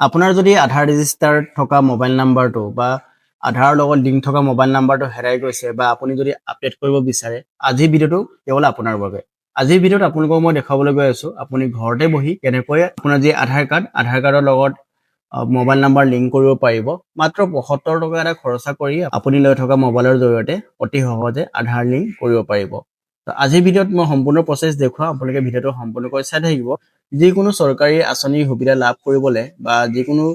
আপোনাৰ যদি আধাৰ ৰেজিষ্টাৰ থকা মোবাইল নাম্বাৰটো বা আধাৰৰ লগত লিংক থকা মোবাইল নাম্বাৰটো হেৰাই গৈছে বা আপুনি যদি আপডেট কৰিব বিচাৰে, আজিৰ ভিডিঅ'টো কেৱল আপোনাৰ বাবে। আজিৰ ভিডিঅ'ত আপোনালোকক মই দেখাবলৈ গৈ আছোঁ আপুনি ঘৰতে বহি কেনেকৈ আপোনাৰ যি আধাৰ কাৰ্ডৰ লগত মোবাইল নাম্বাৰ লিংক কৰিব পাৰিব। মাত্ৰ ৭৫ টকা এটা খৰচা কৰি আপুনি লৈ থকা মোবাইলৰ জৰিয়তে অতি সহজে আধাৰ লিংক কৰিব পাৰিব। আজিৰ ভিডিঅ'ত মই সম্পূৰ্ণ প্ৰচেছ দেখুৱাম, আপোনালোকে ভিডিঅ'টো সম্পূৰ্ণকৈ চাই থাকিব। যিকোনো চৰকাৰী আঁচনিৰ সুবিধা লাভ কৰিবলৈ বা যিকোনো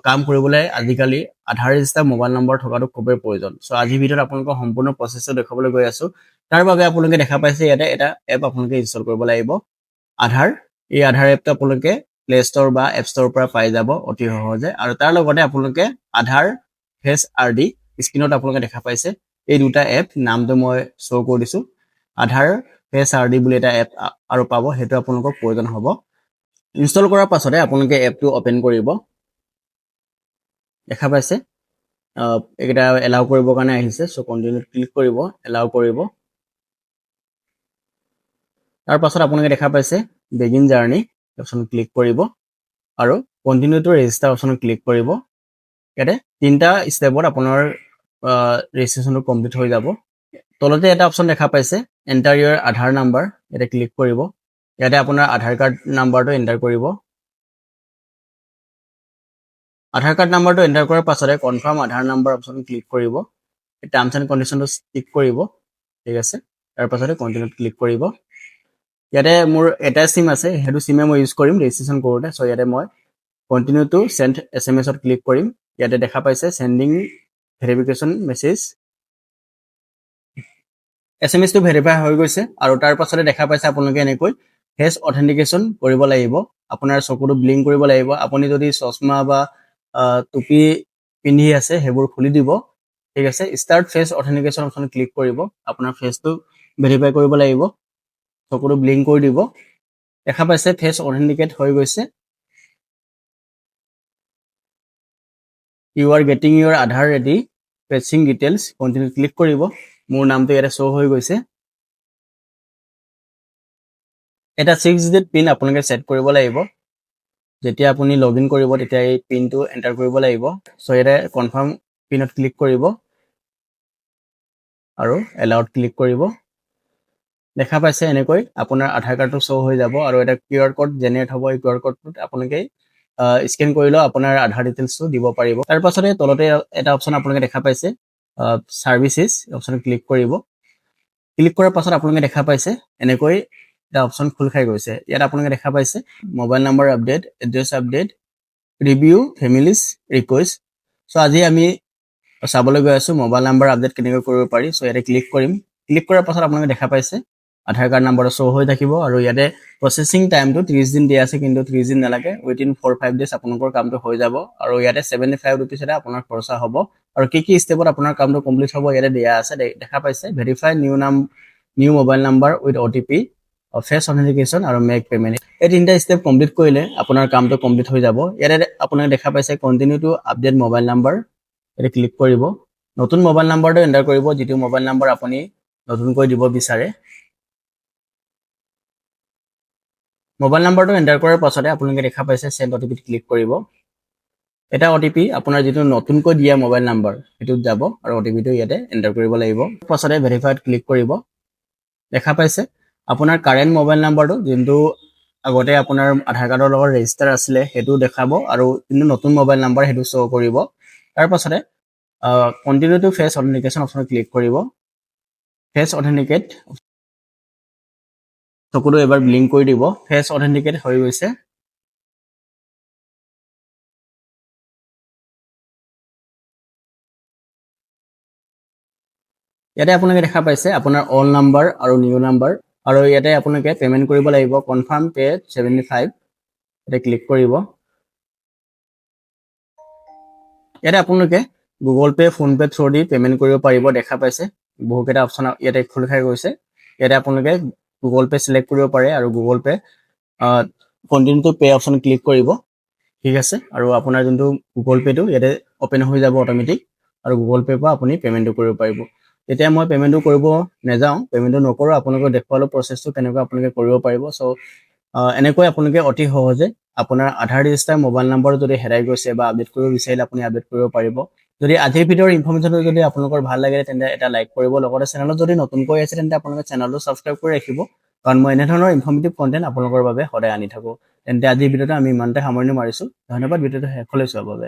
কাম কৰিবলৈ আজিকালি আধাৰ ৰেজিষ্টাৰ মোবাইল নম্বৰ থকাটো খুবেই প্ৰয়োজন। চ' আজিৰ ভিডিঅ'ত আপোনালোকক সম্পূৰ্ণ প্ৰচেছটো দেখাবলৈ গৈ আছোঁ। তাৰ বাবে আপোনালোকে দেখা পাইছে ইয়াতে এটা এপ আপোনালোকে ইনষ্টল কৰিব লাগিব, আধাৰ। এই আধাৰ এপটো আপোনালোকে প্লে ষ্ট'ৰ বা এপ ষ্ট'ৰৰ পৰা পাই যাব অতি সহজে। আৰু তাৰ লগতে আপোনালোকে আধাৰ ফেচ RD স্ক্ৰীণত আপোনালোকে দেখা পাইছে এই দুটা এপ, নামটো মই শ্ব' কৰি দিছোঁ। আধাৰ ফেচ RD বুলি এটা এপ আৰু পাব, সেইটো আপোনালোকৰ প্ৰয়োজন হ'ব। ইনষ্টল কৰাৰ পাছতে আপোনালোকে এপটো অপেন কৰিব। দেখা পাইছে এইকেইটা এলাউ কৰিবৰ কাৰণে আহিছে। চ' কণ্টিনিউত ক্লিক কৰিব, এলাউ কৰিব। তাৰ পাছত আপোনালোকে দেখা পাইছে বেগিন জাৰ্ণি অপশ্যনত ক্লিক কৰিব আৰু কণ্টিনিউ টু ৰেজিষ্টাৰ অপশ্যনত ক্লিক কৰিব। ইয়াতে 3টা ষ্টেপত আপোনাৰ ৰেজিষ্ট্ৰেশ্যনটো কমপ্লিট হৈ যাব। তলতে এটা অপশ্যন দেখা পাইছে এণ্টাৰ ইয়ৰ আধাৰ নাম্বাৰ, ইয়াতে ক্লিক কৰিব। ইয়াতে আপোনাৰ আধাৰ কাৰ্ড নাম্বাৰটো এণ্টাৰ কৰিব। আধাৰ কাৰ্ড নাম্বাৰটো এণ্টাৰ কৰাৰ পাছতে কনফাৰ্ম আধাৰ নাম্বাৰ অপশ্যন ক্লিক কৰিব। টাৰ্মছ এণ্ড কণ্ডিশ্যনটো টিক কৰিব, ঠিক আছে। তাৰ পাছতে কণ্টিনিউত ক্লিক কৰিব। ইয়াতে মোৰ এটা চিম আছে, সেইটো চিমে মই ইউজ কৰিম ৰেজিষ্ট্ৰেশ্যন কৰোঁতে। চ' ইয়াতে মই কণ্টিনিউ টু চেণ্ড SMS-ত ক্লিক কৰিম। ইয়াতে দেখা পাইছে চেণ্ডিং ভেৰিফিকেশ্যন মেছেজ। SMS-টো ভেৰিফাই হৈ গৈছে আৰু তাৰ পাছতে দেখা পাইছে আপোনালোকে এনেকৈ ফেচ অথেণ্টিকেশ্যন কৰিব লাগিব। আপোনাৰ চকুটো ব্লিংক কৰিব লাগিব। আপুনি যদি চশমা বা টুপি পিন্ধি আছে সেইবোৰ খুলি দিব, ঠিক আছে। Start face authentication option click কৰিব। আপোনাৰ ফেচটো ভেৰিফাই কৰিব লাগিব, চকুটো ব্লিংক কৰি দিব। দেখা পাইছে ফেচ অথেণ্টিকেট হৈ গৈছে। You are getting your Aadhaar ready, fetching details, continue click কৰিব। মোৰ নামটো ইয়াতে শ্ব' হৈ গৈছে। এটা 6 ডিজিট পিন আপোনালোকে ছেট কৰিব লাগিব। যেতিয়া আপুনি লগ ইন কৰিব তেতিয়া এই পিনটো এণ্টাৰ কৰিব লাগিব। চ' ইয়াতে কনফাৰ্ম পিনত ক্লিক কৰিব আৰু এলাউত ক্লিক কৰিব। দেখা পাইছে এনেকৈ আপোনাৰ আধাৰ কাৰ্ডটো শ্ব' হৈ যাব আৰু এটা QR কোড জেনেৰেট হ'ব। এই QR কোডটোত আপোনালোকে স্কেন কৰিলেও আপোনাৰ আধাৰ ডিটেইলছটো দিব পাৰিব। তাৰ পাছতে তলতে এটা অপশ্যন আপোনালোকে দেখা পাইছে ছাৰ্ভিচেছ অপশ্যনত ক্লিক কৰিব। ক্লিক কৰাৰ পাছত আপোনালোকে দেখা পাইছে এনেকৈ এটা অপশ্যন খোল খাই গৈছে। ইয়াত আপোনালোকে দেখা পাইছে mobile number update, address update, review, families request. So' আজি আমি চাবলৈ গৈ আছোঁ মোবাইল নাম্বাৰ আপডেট কেনেকৈ কৰিব পাৰি। চ' ইয়াতে ক্লিক কৰিম। ক্লিক কৰাৰ পাছত আপোনালোকে দেখা পাইছে আধাৰ কাৰ্ড নাম্বাৰটো শ্ব' হৈ থাকিব আৰু ইয়াতে প্ৰচেছিং টাইমটো 30 দিন দিয়া আছে, কিন্তু 30 দিন নালাগে, উইদিন 4-5 ডেজ আপোনালোকৰ কামটো হৈ যাব। আৰু ইয়াতে 75 ৰুপিজ এটা আপোনাৰ খৰচা হ'ব। আৰু কি ষ্টেপত আপোনাৰ কামটো কমপ্লিট হ'ব ইয়াতে দিয়া আছে, দেখা পাইছে verify new mobile number with OTP, face authentication আৰু মেক পে'মেণ্ট। এই 3টা ষ্টেপ কমপ্লিট কৰিলে আপোনাৰ কামটো কমপ্লিট হৈ যাব। ইয়াতে আপোনালোকে দেখা পাইছে continue to update mobile number, ইয়াতে ক্লিক কৰিব। নতুন মোবাইল নাম্বাৰটো এণ্টাৰ কৰিব, যিটো মোবাইল নাম্বাৰ আপুনি নতুনকৈ দিব বিচাৰে। মোবাইল নাম্বাৰটো এণ্টাৰ কৰাৰ পাছতে আপোনালোকে দেখা পাইছে চেণ্ড OTP-ত ক্লিক কৰিব। এটা OTP আপোনাৰ যিটো নতুনকৈ দিয়া মোবাইল নাম্বাৰ সেইটোত যাব আৰু OTP-টো ইয়াতে এণ্টাৰ কৰিব লাগিব। পাছতে ভেৰিফাইত ক্লিক কৰিব। দেখা পাইছে আপোনাৰ কাৰেণ্ট মোবাইল নাম্বাৰটো যোনটো আগতে আপোনাৰ আধাৰ কাৰ্ডৰ লগত ৰেজিষ্টাৰ আছিলে সেইটো দেখাব আৰু যোনটো নতুন মোবাইল নাম্বাৰ সেইটো শ্ব' কৰিব। তাৰ পাছতে কণ্টিনিউ টু ফেচ অথেণ্টিকেশ্যন অপশ্যনত ক্লিক কৰিব। ফেচ অথেণ্টিকেট চকুটো এবাৰ ব্লিংক কৰি দিব। ফেচ অথেণ্টিকেট হৈ গৈছে। ইয়াতে আপোনালোকে দেখা পাইছে আপোনাৰ অল নাম্বাৰ আৰু নিউ নাম্বাৰ, আৰু ইয়াতে আপোনালোকে পে'মেণ্ট কৰিব লাগিব। কনফাৰ্ম পে 75, ইয়াতে ক্লিক কৰিব। ইয়াতে আপোনালোকে গুগল পে', ফোনপে' থ্ৰু দি পে'মেণ্ট কৰিব পাৰিব। দেখা পাইছে বহুকেইটা অপশ্যন ইয়াতে খোল খাই গৈছে। ইয়াতে আপোনালোকে গুগল পে' চিলেক্ট কৰিব পাৰে আৰু Google pay' continue to pay' option click কৰিব, ঠিক আছে। আৰু আপোনাৰ যোনটো গুগল পে'টো ইয়াতে অ'পেন হৈ যাব অট'মেটিক আৰু গুগল পে'ৰ পৰা আপুনি পে'মেণ্টটো কৰিব পাৰিব। এতিয়া মই পে'মেণ্টটো কৰিব নাযাওঁ, পে'মেণ্টটো নকৰোঁ, আপোনালোকক দেখুৱালোঁ প্ৰচেছটো কেনেকৈ আপোনালোকে কৰিব পাৰিব। চ' এনেকৈ আপোনালোকে অতি সহজে আপোনাৰ আধাৰ ৰেজিষ্টাৰ মোবাইল নম্বৰ যদি হেৰাই গৈছে বা আপডেট কৰিব বিচাৰিলে আপুনি আপডেট কৰিব পাৰিব। যদি আজিৰ ভিডিঅ'ৰ ইনফৰমেশ্যনটো যদি আপোনালোকৰ ভাল লাগে তেন্তে এটা লাইক কৰিব, লগতে চেনেলত যদি নতুনকৈ আছে তেন্তে আপোনালোকে চেনেলটো ছাবস্ক্ৰাইব কৰি ৰাখিব, কাৰণ মই এনেধৰণৰ ইনফৰ্মেটিভ কণ্টেণ্ট আপোনালোকৰ বাবে সদায় আনি থাকোঁ। তেন্তে আজিৰ ভিডিঅ'টো আমি ইমানতে সামৰণি মাৰিছোঁ। ধন্যবাদ ভিডিঅ'টো শেষলৈ চোৱাৰ বাবে।